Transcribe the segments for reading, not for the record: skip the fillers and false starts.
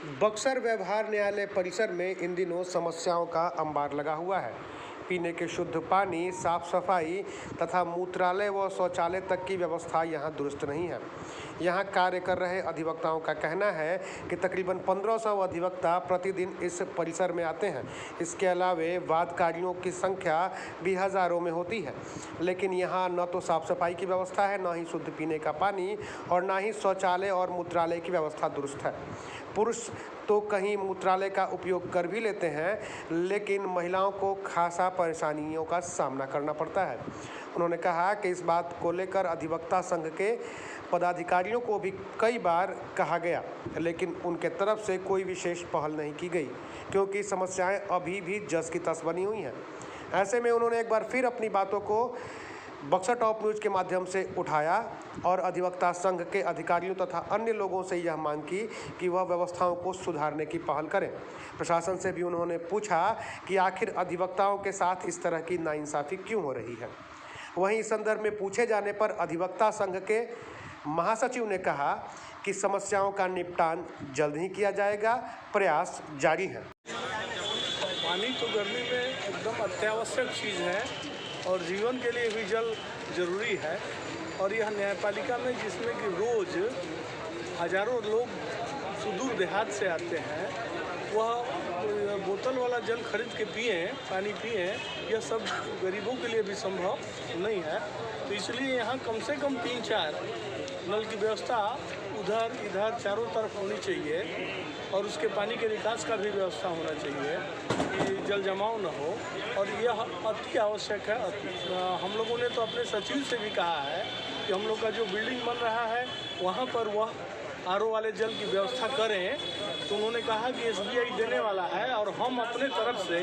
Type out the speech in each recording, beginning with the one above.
बक्सर व्यवहार न्यायालय परिसर में इन दिनों समस्याओं का अंबार लगा हुआ है। पीने के शुद्ध पानी, साफ सफाई तथा मूत्रालय व शौचालय तक की व्यवस्था यहां दुरुस्त नहीं है। यहां कार्य कर रहे अधिवक्ताओं का कहना है कि तकरीबन 1500 अधिवक्ता प्रतिदिन इस परिसर में आते हैं। इसके अलावे वादकारियों की संख्या भी हज़ारों में होती है, लेकिन यहां न तो साफ सफाई की व्यवस्था है, न ही शुद्ध पीने का पानी और न ही शौचालय और मूत्रालय की व्यवस्था दुरुस्त है। पुरुष तो कहीं मूत्रालय का उपयोग कर भी लेते हैं, लेकिन महिलाओं को खासा परेशानियों का सामना करना पड़ता है। उन्होंने कहा कि इस बात को लेकर अधिवक्ता संघ के पदाधिकारियों को भी कई बार कहा गया, लेकिन उनके तरफ से कोई विशेष पहल नहीं की गई, क्योंकि समस्याएं अभी भी जस की तस बनी हुई हैं। ऐसे में उन्होंने एक बार फिर अपनी बातों को बक्सर टॉप न्यूज़ के माध्यम से उठाया और अधिवक्ता संघ के अधिकारियों तथा अन्य लोगों से यह मांग की कि वह व्यवस्थाओं को सुधारने की पहल करें। प्रशासन से भी उन्होंने पूछा कि आखिर अधिवक्ताओं के साथ इस तरह की नाइंसाफ़ी क्यों हो रही है। वहीं इस संदर्भ में पूछे जाने पर अधिवक्ता संघ के महासचिव ने कहा कि समस्याओं का निपटान जल्द ही किया जाएगा, प्रयास जारी है। पानी तो गर्मी में एकदम अत्यावश्यक चीज़ है और जीवन के लिए भी जल जरूरी है। और यह न्यायपालिका में जिसमें कि रोज़ हजारों लोग सुदूर देहात से आते हैं, वह बोतल वाला जल खरीद के पिए, पानी पिए, यह सब गरीबों के लिए भी संभव नहीं है। तो इसलिए यहाँ कम से कम 3-4 नल की व्यवस्था उधर इधर चारों तरफ होनी चाहिए और उसके पानी के निकास का भी व्यवस्था होना चाहिए कि जल जमाव न हो। और यह अति आवश्यक है। हम लोगों ने तो अपने सचिव से भी कहा है कि हम लोग का जो बिल्डिंग बन रहा है वहाँ पर वह आरओ वाले जल की व्यवस्था करें। तो उन्होंने कहा कि SBI देने वाला है और हम अपने तरफ से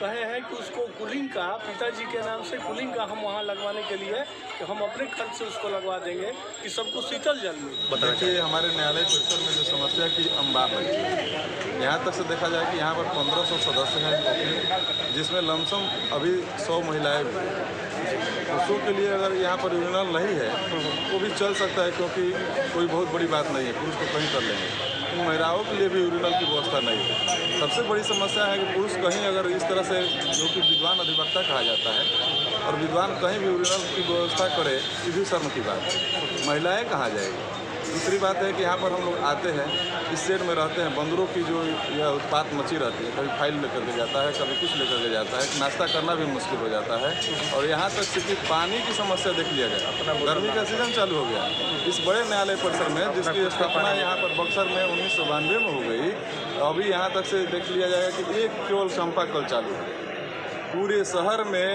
कहे हैं कि उसको कूलिंग का, पिताजी के नाम से कूलिंग का हम वहाँ लगवाने के लिए कि हम अपने खर्च से उसको लगवा देंगे कि सबको शीतल जल मिले। देखिए, हमारे न्यायालय परिसर में जो समस्या की अंबार लगी है, यहाँ तक से देखा जाए कि यहाँ पर 1500 सदस्य हैं, जिसमें लमसम अभी 100 महिलाएं भी हैं। पुरुषों के लिए अगर यहाँ पर यूरिनल नहीं है वो भी चल सकता है, क्योंकि कोई बहुत बड़ी बात नहीं है, पुरुष तो कहीं कर लेंगे। महिलाओं के लिए भी यूरिनल की व्यवस्था नहीं है। सबसे बड़ी समस्या है कि पुरुष कहीं अगर इस तरह से, जो कि विद्वान अधिवक्ता कहा जाता है, और विद्वान कहीं भी यूरिनल की व्यवस्था करे, ये भी शर्म की बात है। महिलाएं कहाँ जाएगी? दूसरी बात है कि यहाँ पर हम लोग आते हैं, इस शेड में रहते हैं, बंदरों की जो यह उत्पात मची रहती है, कभी फाइल लेकर के जाता है, कभी कुछ लेकर के जाता है, नाश्ता करना भी मुश्किल हो जाता है। और यहाँ तक से कि पानी की समस्या देख लिया जाए, गर्मी का सीजन चालू हो गया। इस बड़े न्यायालय परिसर में, जिसकी स्थापना यहाँ पर बक्सर में 1992 में हो गई, अभी यहाँ तक से देख लिया जाएगा कि एक केवल चंपा कल चालू है। पूरे शहर में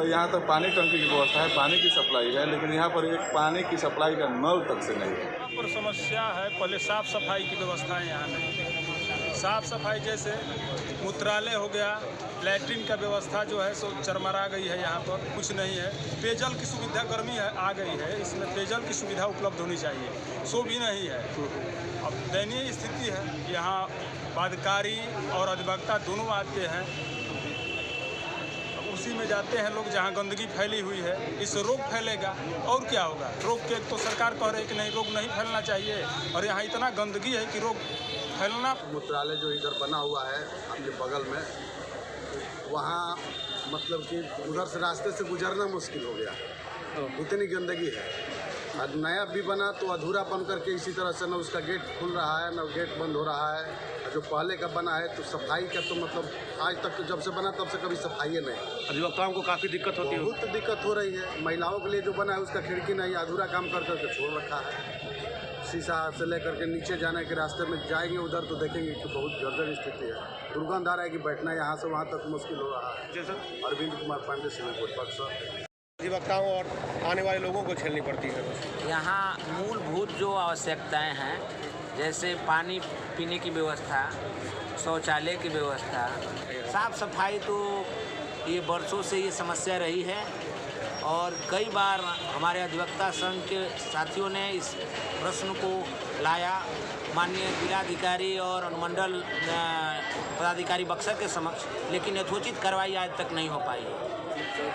यहाँ तक पानी टंकी की व्यवस्था है, पानी की सप्लाई है, लेकिन यहाँ पर एक पानी की सप्लाई का नल तक से नहीं है। यहाँ पर समस्या है, पहले साफ़ सफाई की व्यवस्था यहाँ नहीं है। साफ़ सफाई जैसे मूत्रालय हो गया, लैट्रिन का व्यवस्था जो है सो चरमरा गई है, यहाँ पर कुछ नहीं है। पेयजल की सुविधा गर्मी है आ गई है, इसमें पेयजल की सुविधा उपलब्ध होनी चाहिए, सो भी नहीं है। अब दयनीय स्थिति है। यहाँ वादकारी और अधिवक्ता दोनों आते हैं, उसी में जाते हैं लोग जहाँ गंदगी फैली हुई है। इससे रोग फैलेगा और क्या होगा। रोग के तो सरकार कह रही है कि नहीं, रोग नहीं फैलना चाहिए, और यहाँ इतना गंदगी है कि रोग फैलना। मूत्रालय जो इधर बना हुआ है आपके बगल में, वहाँ मतलब कि उधर से रास्ते से गुजरना मुश्किल हो गया, इतनी गंदगी है। और नया भी बना तो अधूरा बन करके इसी तरह से, न उसका गेट खुल रहा है न गेट बंद हो रहा है। जो पहले का बना है तो सफाई का तो मतलब आज तक जब से बना तब से कभी सफाई नहीं। अधिवक्ताओं को काफ़ी दिक्कत होती है, बहुत दिक्कत हो रही है। महिलाओं के लिए जो बना है उसका खिड़की नहीं, अधूरा काम कर करके छोड़ रखा है। शीशा से लेकर के नीचे जाने के रास्ते में जाएंगे उधर तो देखेंगे कि बहुत जर्जर स्थिति है। दुर्गंध आ रहा है कि बैठना यहाँ से वहाँ तक मुश्किल हो रहा है। जैसा अरविंद कुमार पांडे सिविल कोर्ट बक्सर। अधिवक्ताओं और आने वाले लोगों को झेलनी पड़ती है। यहाँ मूलभूत जो आवश्यकताएं हैं, जैसे पानी पीने की व्यवस्था, शौचालय की व्यवस्था, साफ सफाई, तो ये वर्षों से ये समस्या रही है। और कई बार हमारे अधिवक्ता संघ के साथियों ने इस प्रश्न को लाया माननीय जिलाधिकारी और अनुमंडल पदाधिकारी बक्सर के समक्ष, लेकिन यथोचित कार्रवाई आज तक नहीं हो पाई है।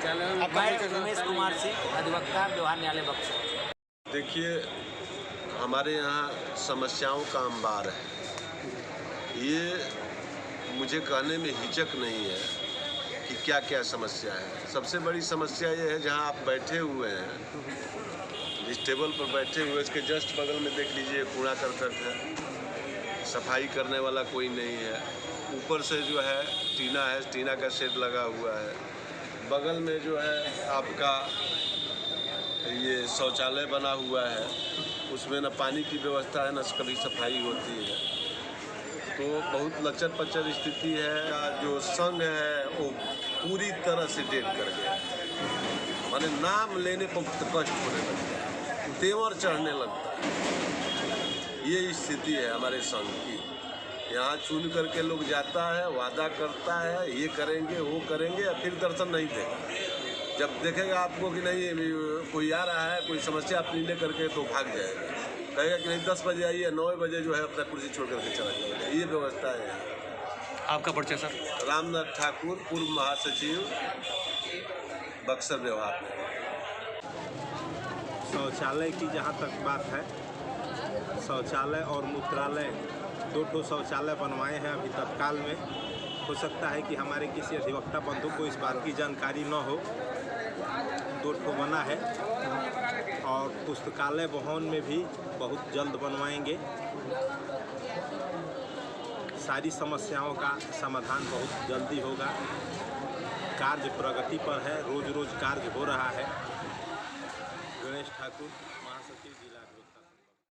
मैं रमेश कुमार सिंह, अधिवक्ता व्यवहार न्यायालय बक्सर। देखिए, हमारे यहाँ समस्याओं का अंबार है। ये मुझे कहने में हिचक नहीं है कि क्या क्या समस्या है। सबसे बड़ी समस्या ये है जहाँ आप बैठे हुए हैं, जिस टेबल पर बैठे हुए इसके जस्ट बगल में देख लीजिए कूड़ा करकट है, सफाई करने वाला कोई नहीं है। ऊपर से जो है टीना का शेड लगा हुआ है। बगल में जो है आपका ये शौचालय बना हुआ है, उसमें न पानी की व्यवस्था है न कभी सफाई होती है। तो बहुत लचर पचर स्थिति है। जो संघ है वो पूरी तरह से डेट कर गया, माने नाम लेने पर कष्ट होने लगता है, तेवर चढ़ने लगता है। ये स्थिति है हमारे संघ की। यहाँ चुन करके लोग जाता है, वादा करता है, ये करेंगे वो करेंगे, फिर दर्शन नहीं देगा। जब देखेगा आपको कि नहीं कोई आ रहा है, कोई समस्या अपनी ले करके, तो भाग जाएगा, कहेगा कि नहीं 10 बजे आइए, 9 बजे जो है अपना कुर्सी छोड़ करके चला जाएगा। ये व्यवस्था है। आपका परिचय सर? रामनाथ ठाकुर, पूर्व महासचिव, बक्सर विभाग। शौचालय की जहाँ तक बात है, शौचालय और मूत्रालय 2 शौचालय बनवाए हैं अभी तत्काल में। हो सकता है कि हमारे किसी अधिवक्ता बंधु को इस बात की जानकारी न हो। 2 बना है और पुस्तकालय भवन में भी बहुत जल्द बनवाएंगे। सारी समस्याओं का समाधान बहुत जल्दी होगा। कार्य प्रगति पर है, रोज रोज कार्य हो रहा है। गणेश ठाकुर, महासचिव जिला।